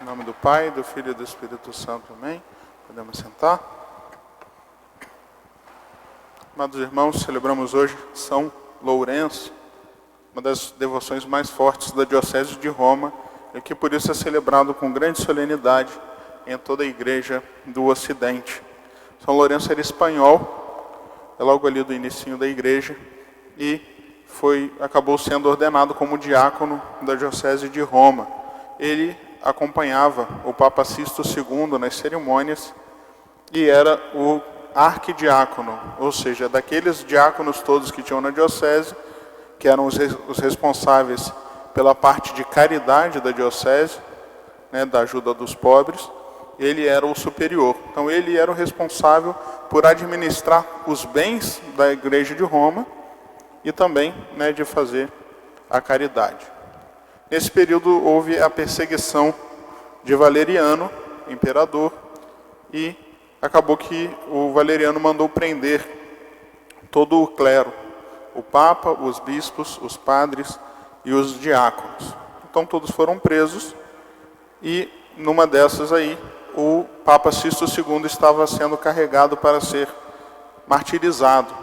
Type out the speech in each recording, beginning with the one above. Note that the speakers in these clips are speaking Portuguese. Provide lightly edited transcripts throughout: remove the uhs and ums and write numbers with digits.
nome do Pai, do Filho e do Espírito Santo. Amém. Podemos sentar. Amados irmãos, celebramos hoje São Lourenço, uma das devoções mais fortes da Diocese de Roma, e que por isso é celebrado com grande solenidade em toda a Igreja do Ocidente. São Lourenço era espanhol, é logo ali do inicinho da Igreja, e acabou sendo ordenado como diácono da Diocese de Roma. Ele acompanhava o Papa Sisto II nas cerimônias e era o arquidiácono, ou seja, daqueles diáconos todos que tinham na diocese, que eram os responsáveis pela parte de caridade da diocese, da ajuda dos pobres, ele era o superior. Então ele era o responsável por administrar os bens da Igreja de Roma e também de fazer a caridade. Nesse período houve a perseguição de Valeriano, imperador, e acabou que o Valeriano mandou prender todo o clero, o Papa, os bispos, os padres e os diáconos. Então todos foram presos e numa dessas aí o Papa Sisto II estava sendo carregado para ser martirizado.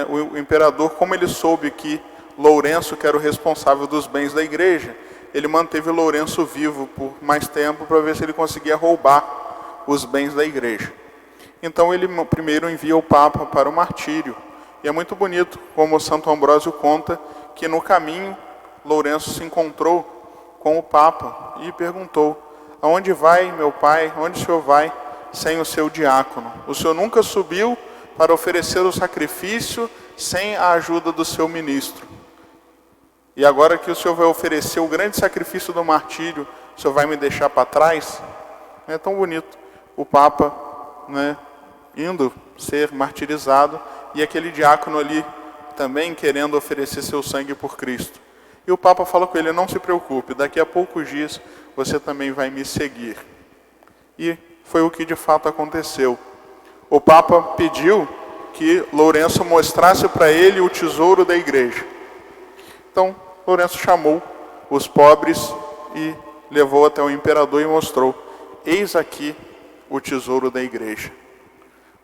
O imperador, como ele soube que Lourenço, que era o responsável dos bens da igreja, ele manteve Lourenço vivo por mais tempo para ver se ele conseguia roubar os bens da igreja. Então ele primeiro envia o Papa para o martírio. E é muito bonito como Santo Ambrósio conta que no caminho Lourenço se encontrou com o Papa e perguntou: aonde vai, meu pai, onde o senhor vai sem o seu diácono? O senhor nunca subiu para oferecer o sacrifício sem a ajuda do seu ministro. E agora que o senhor vai oferecer o grande sacrifício do martírio, o senhor vai me deixar para trás? É tão bonito o Papa indo ser martirizado e aquele diácono ali também querendo oferecer seu sangue por Cristo. E o Papa fala com ele: não se preocupe, daqui a poucos dias você também vai me seguir. E foi o que de fato aconteceu. O Papa pediu que Lourenço mostrasse para ele o tesouro da igreja. Então, Lourenço chamou os pobres e levou até o imperador e mostrou: eis aqui o tesouro da igreja.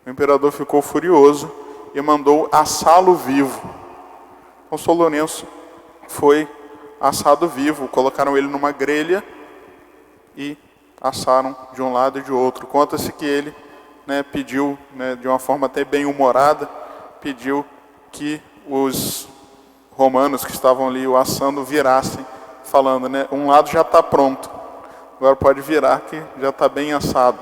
O imperador ficou furioso e mandou assá-lo vivo. Então, São Lourenço foi assado vivo, colocaram ele numa grelha e assaram de um lado e de outro. Conta-se que ele pediu, de uma forma até bem humorada, pediu que os romanos que estavam ali o assando virassem, falando, um lado já está pronto, agora pode virar que já está bem assado.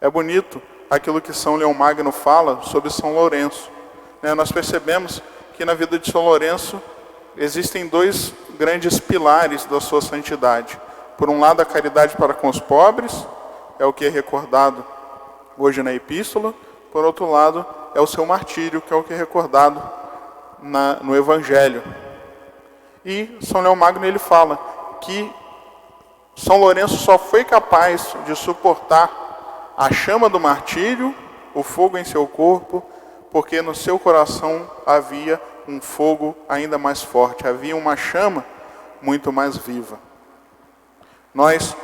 É bonito aquilo que São Leão Magno fala sobre São Lourenço. Nós percebemos que na vida de São Lourenço existem dois grandes pilares da sua santidade. Por um lado, a caridade para com os pobres, é o que é recordado hoje na epístola. Por outro lado, é o seu martírio, que é o que é recordado no Evangelho. E São Leão Magno ele fala que São Lourenço só foi capaz de suportar a chama do martírio, o fogo em seu corpo, porque no seu coração havia um fogo ainda mais forte, havia uma chama muito mais viva. Nós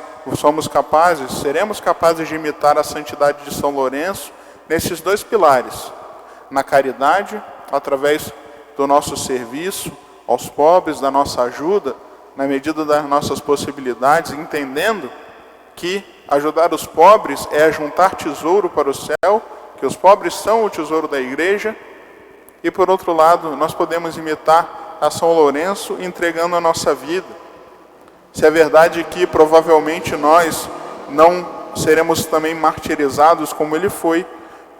seremos capazes de imitar a santidade de São Lourenço nesses dois pilares: na caridade, através do nosso serviço aos pobres, da nossa ajuda, na medida das nossas possibilidades, entendendo que ajudar os pobres é juntar tesouro para o céu, que os pobres são o tesouro da igreja. E por outro lado, nós podemos imitar a São Lourenço entregando a nossa vida. Se é verdade que provavelmente nós não seremos também martirizados como ele foi,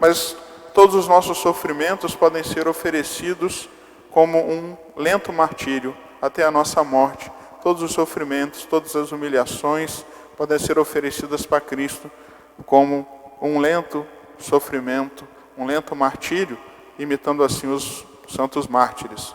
mas todos os nossos sofrimentos podem ser oferecidos como um lento martírio até a nossa morte. Todos os sofrimentos, todas as humilhações podem ser oferecidas para Cristo como um lento sofrimento, um lento martírio, imitando assim os santos mártires.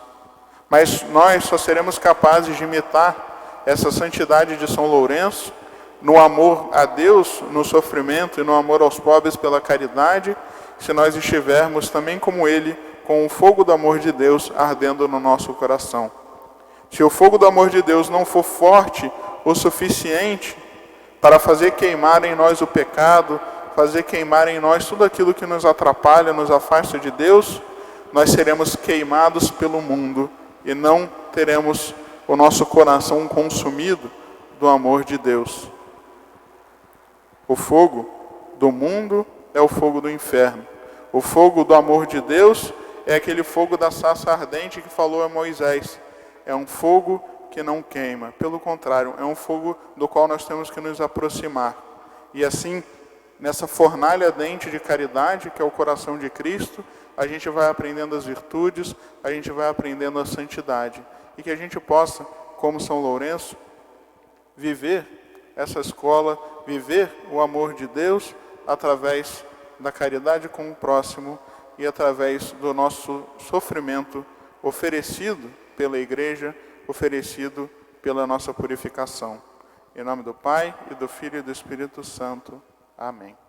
Mas nós só seremos capazes de imitar essa santidade de São Lourenço no amor a Deus, no sofrimento e no amor aos pobres pela caridade, se nós estivermos também como ele, com o fogo do amor de Deus ardendo no nosso coração. Se o fogo do amor de Deus não for forte o suficiente para fazer queimar em nós o pecado, fazer queimar em nós tudo aquilo que nos atrapalha, nos afasta de Deus, nós seremos queimados pelo mundo e não teremos o nosso coração consumido do amor de Deus. O fogo do mundo é o fogo do inferno. O fogo do amor de Deus é aquele fogo da sarça ardente que falou a Moisés. É um fogo que não queima. Pelo contrário, é um fogo do qual nós temos que nos aproximar. E assim, nessa fornalha ardente de caridade, que é o coração de Cristo, a gente vai aprendendo as virtudes, a gente vai aprendendo a santidade. E que a gente possa, como São Lourenço, viver essa escola, viver o amor de Deus através da caridade com o próximo e através do nosso sofrimento oferecido pela Igreja, oferecido pela nossa purificação. Em nome do Pai, e do Filho e do Espírito Santo. Amém.